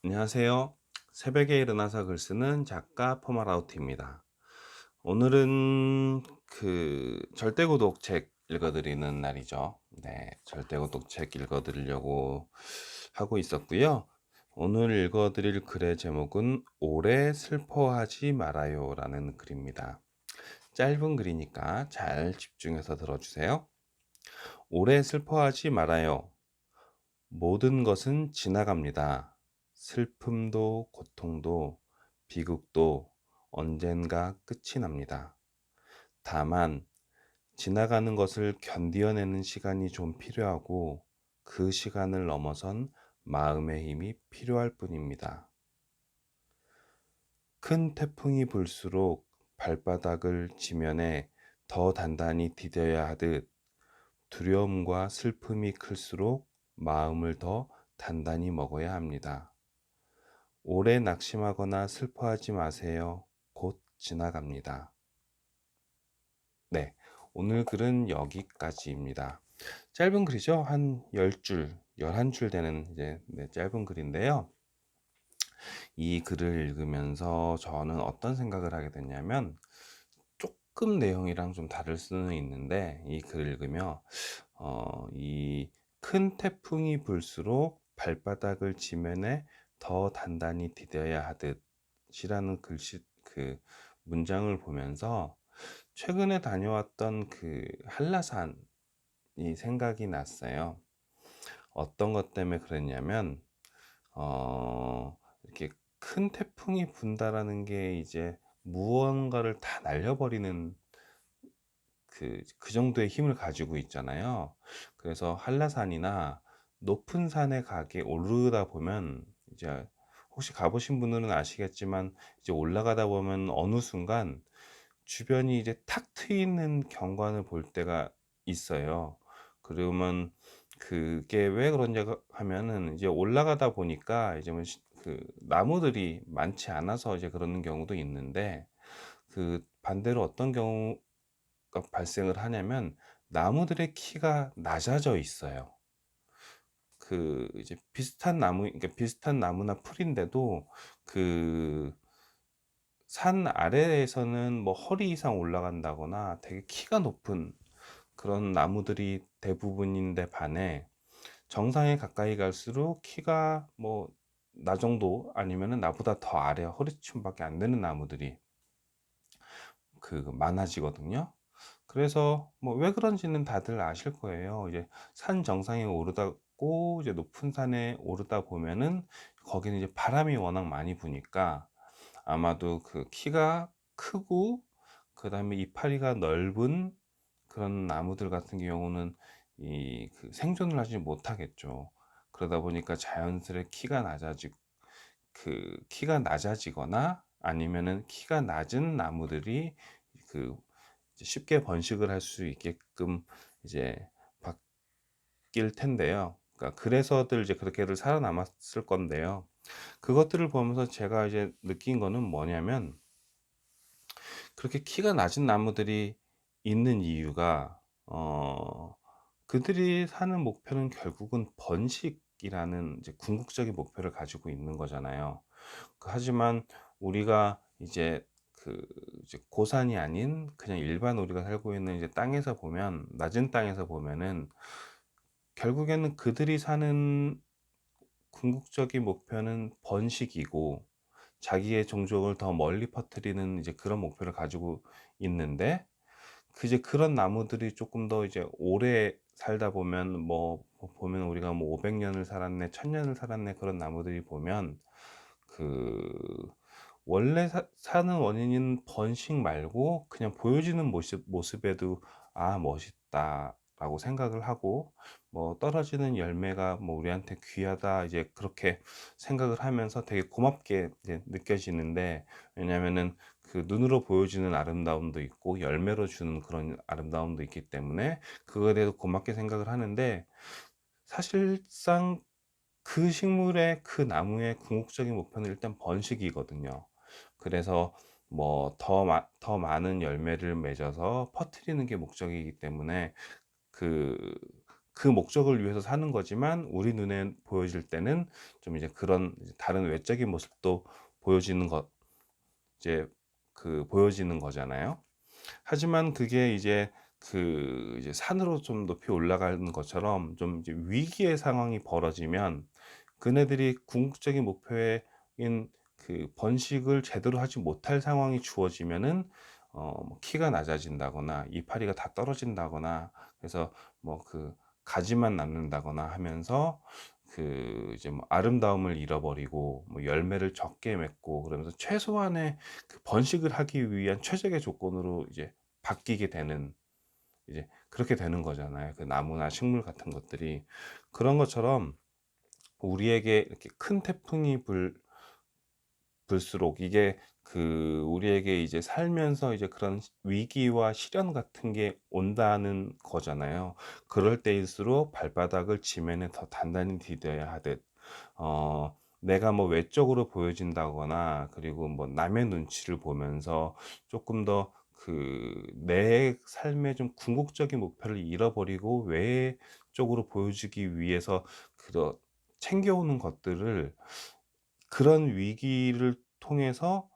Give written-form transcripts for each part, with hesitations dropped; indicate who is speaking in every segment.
Speaker 1: 안녕하세요. 새벽에 일어나서 글 쓰는 작가 포마라우티입니다. 오늘은 절대고독 책 읽어드리는 날이죠. 네, 절대고독 책 읽어드리려고 하고 있었고요. 오늘 읽어드릴 글의 제목은 오래 슬퍼하지 말아요 라는 글입니다. 짧은 글이니까 잘 집중해서 들어주세요. 오래 슬퍼하지 말아요. 모든 것은 지나갑니다. 슬픔도 고통도 비극도 언젠가 끝이 납니다. 다만 지나가는 것을 견디어내는 시간이 좀 필요하고 그 시간을 넘어선 마음의 힘이 필요할 뿐입니다. 큰 태풍이 불수록 발바닥을 지면에 더 단단히 디뎌야 하듯 두려움과 슬픔이 클수록 마음을 더 단단히 먹어야 합니다. 오래 낙심하거나 슬퍼하지 마세요. 곧 지나갑니다. 네, 오늘 글은 여기까지입니다. 짧은 글이죠. 한 10줄, 11줄 되는 짧은 글인데요. 이 글을 읽으면서 저는 어떤 생각을 하게 됐냐면 조금 내용이랑 좀 다를 수는 있는데 이 글을 읽으며 이 큰 태풍이 불수록 발바닥을 지면에 더 단단히 디뎌야 하듯이라는 문장을 보면서 최근에 다녀왔던 한라산이 생각이 났어요. 어떤 것 때문에 그랬냐면 이렇게 큰 태풍이 분다라는 게 이제 무언가를 다 날려버리는 그 정도의 힘을 가지고 있잖아요. 그래서 한라산이나 높은 산에 가게 오르다 보면 이제 혹시 가보신 분들은 아시겠지만 이제 올라가다 보면 어느 순간 주변이 이제 탁 트이는 경관을 볼 때가 있어요. 그러면 그게 왜 그러냐 하면은 이제 올라가다 보니까 이제 나무들이 많지 않아서 이제 그러는 경우도 있는데 반대로 어떤 경우가 발생을 하냐면 나무들의 키가 낮아져 있어요. 이제 그러니까 비슷한 나무나 풀인데도 그 산 아래에서는 뭐 허리 이상 올라간다거나 되게 키가 높은 그런 나무들이 대부분인데 반해 정상에 가까이 갈수록 키가 뭐 나 정도 아니면은 나보다 더 아래 허리춤밖에 안 되는 나무들이 많아지거든요. 그래서 뭐 왜 그런지는 다들 아실 거예요. 이제 산 정상에 오르다고 이제 높은 산에 오르다 보면은 거기는 이제 바람이 워낙 많이 부니까 아마도 키가 크고 그다음에 이파리가 넓은 그런 나무들 같은 경우는 생존을 하지 못하겠죠. 그러다 보니까 자연스레 키가 낮아지거나 아니면은 키가 낮은 나무들이 그 쉽게 번식을 할 수 있게끔 이제 바뀔 텐데요. 그러니까 그래서들 이제 그렇게들 살아남았을 건데요. 그것들을 보면서 제가 이제 느낀 거는 뭐냐면 그렇게 키가 낮은 나무들이 있는 이유가 그들이 사는 목표는 결국은 번식이라는 이제 궁극적인 목표를 가지고 있는 거잖아요. 하지만 우리가 그 이제 고산이 아닌 그냥 일반 우리가 살고 있는 이제 땅에서 보면 낮은 땅에서 보면은 결국에는 그들이 사는 궁극적인 목표는 번식이고 자기의 종족을 더 멀리 퍼뜨리는 이제 그런 목표를 가지고 있는데 이제 그런 나무들이 조금 더 이제 오래 살다 보면 보면 우리가 뭐 500년을 살았네, 1000년을 살았네 그런 나무들이 보면 그 원래 사는 원인인 번식 말고 그냥 보여지는 모습에도 '아 멋있다.'라고 생각을 하고 뭐 '떨어지는 열매가 뭐 우리한테 귀하다.' 이제 그렇게 생각을 하면서 되게 고맙게 이제 느껴지는데 왜냐하면은 눈으로 보여지는 아름다움도 있고 열매로 주는 그런 아름다움도 있기 때문에 그거에 대해서 고맙게 생각을 하는데 사실상 나무의 궁극적인 목표는 일단 번식이거든요. 그래서 뭐 더 많은 열매를 맺어서 퍼뜨리는 게 목적이기 때문에 그 그 목적을 위해서 사는 거지만 우리 눈에 보여질 때는 좀 이제 그런 이제 다른 외적인 모습도 보여지는 것 이제 보여지는 거잖아요. 하지만 그게 이제 이제 산으로 좀 높이 올라가는 것처럼 좀 이제 위기의 상황이 벌어지면 그네들이 궁극적인 목표인 번식을 제대로 하지 못할 상황이 주어지면은 뭐 키가 낮아진다거나 이파리가 다 떨어진다거나, 그래서 뭐 가지만 남는다거나 하면서 이제 뭐 아름다움을 잃어버리고 뭐 열매를 적게 맺고, 그러면서 최소한의 번식을 하기 위한 최적의 조건으로 이제 바뀌게 되는, 이제 그렇게 되는 거잖아요. 나무나 식물 같은 것들이. 그런 것처럼 우리에게 이렇게 큰 태풍이 불수록 이게 우리에게 이제 살면서 이제 그런 위기와 시련 같은 게 온다는 거잖아요. 그럴 때일수록 발바닥을 지면에 더 단단히 디뎌야 하듯, 내가 뭐 외적으로 보여진다거나 그리고 뭐 남의 눈치를 보면서 조금 더 내 삶의 좀 궁극적인 목표를 잃어버리고 외적으로 보여주기 위해서 그런 챙겨오는 것들을, 그런 위기를 통해서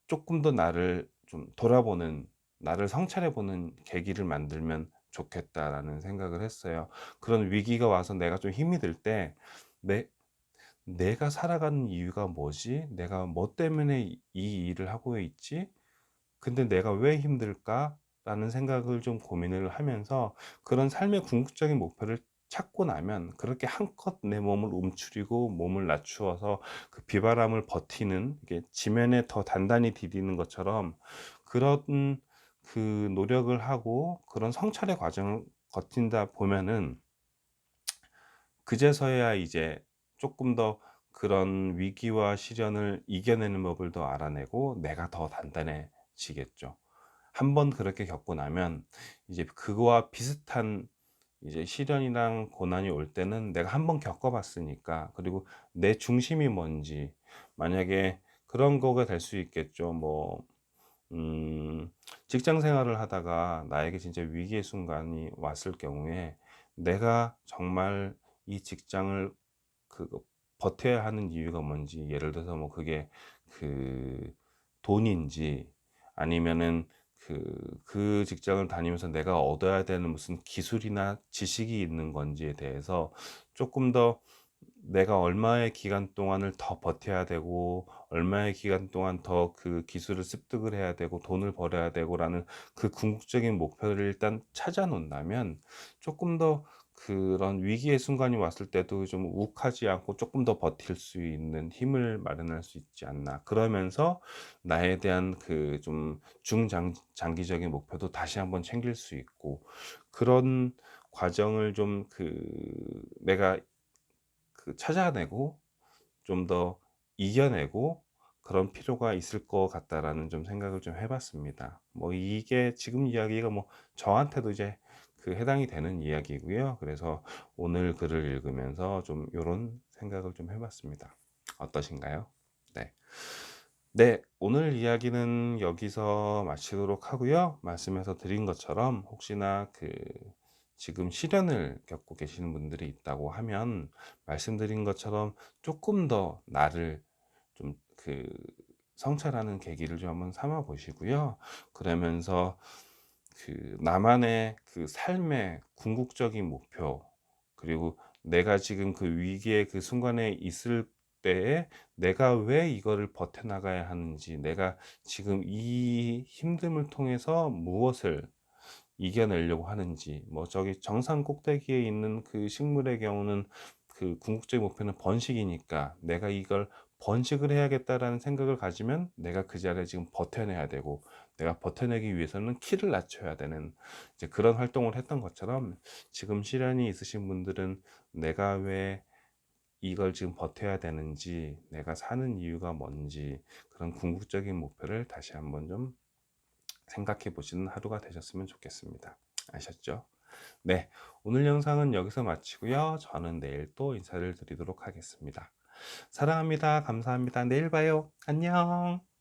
Speaker 1: 조금 더 나를 좀 돌아보는, 나를 성찰해 보는 계기를 만들면 좋겠다라는 생각을 했어요. 그런 위기가 와서 내가 좀 힘이 들 때, 내 '내가 살아가는 이유가 뭐지? 내가 뭐 때문에 이 일을 하고 있지? 근데 내가 왜 힘들까?'라는 생각을 좀 고민을 하면서 그런 삶의 궁극적인 목표를 찾고 나면, 그렇게 한껏 내 몸을 움츠리고 몸을 낮추어서 비바람을 버티는, 이게 지면에 더 단단히 디디는 것처럼 그런 노력을 하고 그런 성찰의 과정을 거친다 보면은 그제서야 이제 조금 더 그런 위기와 시련을 이겨내는 법을 더 알아내고 내가 더 단단해지겠죠. 한번 그렇게 겪고 나면 이제 그거와 비슷한 이제 시련이랑 고난이 올 때는 내가 한번 겪어 봤으니까, 그리고 내 중심이 뭔지, 만약에 그런 거가 될 수 있겠죠. 뭐 직장 생활을 하다가 나에게 진짜 위기의 순간이 왔을 경우에 내가 정말 이 직장을 그거 버텨야 하는 이유가 뭔지, 예를 들어서 뭐 그게 그 돈인지, 아니면은 직장을 다니면서 내가 얻어야 되는 무슨 기술이나 지식이 있는 건지에 대해서 조금 더, 내가 얼마의 기간 동안을 더 버텨야 되고 얼마의 기간 동안 더 기술을 습득을 해야 되고 돈을 벌어야 되고라는 궁극적인 목표를 일단 찾아 놓는다면, 조금 더 그런 위기의 순간이 왔을 때도 좀 욱하지 않고 조금 더 버틸 수 있는 힘을 마련할 수 있지 않나. 그러면서 나에 대한 좀 장기적인 목표도 다시 한번 챙길 수 있고, 그런 과정을 좀 내가 찾아내고 좀 더 이겨내고 그런 필요가 있을 것 같다라는 좀 생각을 좀 해 봤습니다. 뭐 이게 지금 이야기가 뭐 저한테도 이제 해당이 되는 이야기고요. 그래서 오늘 글을 읽으면서 좀 요런 생각을 좀 해 봤습니다. 어떠신가요? 네. 네. 오늘 이야기는 여기서 마치도록 하고요. 말씀해서 드린 것처럼 혹시나 지금 시련을 겪고 계시는 분들이 있다고 하면, 말씀드린 것처럼 조금 더 나를 좀 성찰하는 계기를 좀 한번 삼아 보시고요. 그러면서 나만의 삶의 궁극적인 목표, 그리고 내가 지금 위기의 순간에 있을 때에 내가 왜 이거를 버텨나가야 하는지, 내가 지금 이 힘듦을 통해서 무엇을 이겨내려고 하는지, 뭐 저기 정상 꼭대기에 있는 식물의 경우는 궁극적인 목표는 번식이니까 내가 이걸 번식을 해야겠다라는 생각을 가지면 내가 그 자리에 지금 버텨내야 되고, 내가 버텨내기 위해서는 키를 낮춰야 되는 이제 그런 활동을 했던 것처럼, 지금 시련이 있으신 분들은 내가 왜 이걸 지금 버텨야 되는지, 내가 사는 이유가 뭔지, 그런 궁극적인 목표를 다시 한번 좀 생각해 보시는 하루가 되셨으면 좋겠습니다. 아셨죠? 네, 오늘 영상은 여기서 마치고요. 저는 내일 또 인사를 드리도록 하겠습니다. 사랑합니다. 감사합니다. 내일 봐요. 안녕.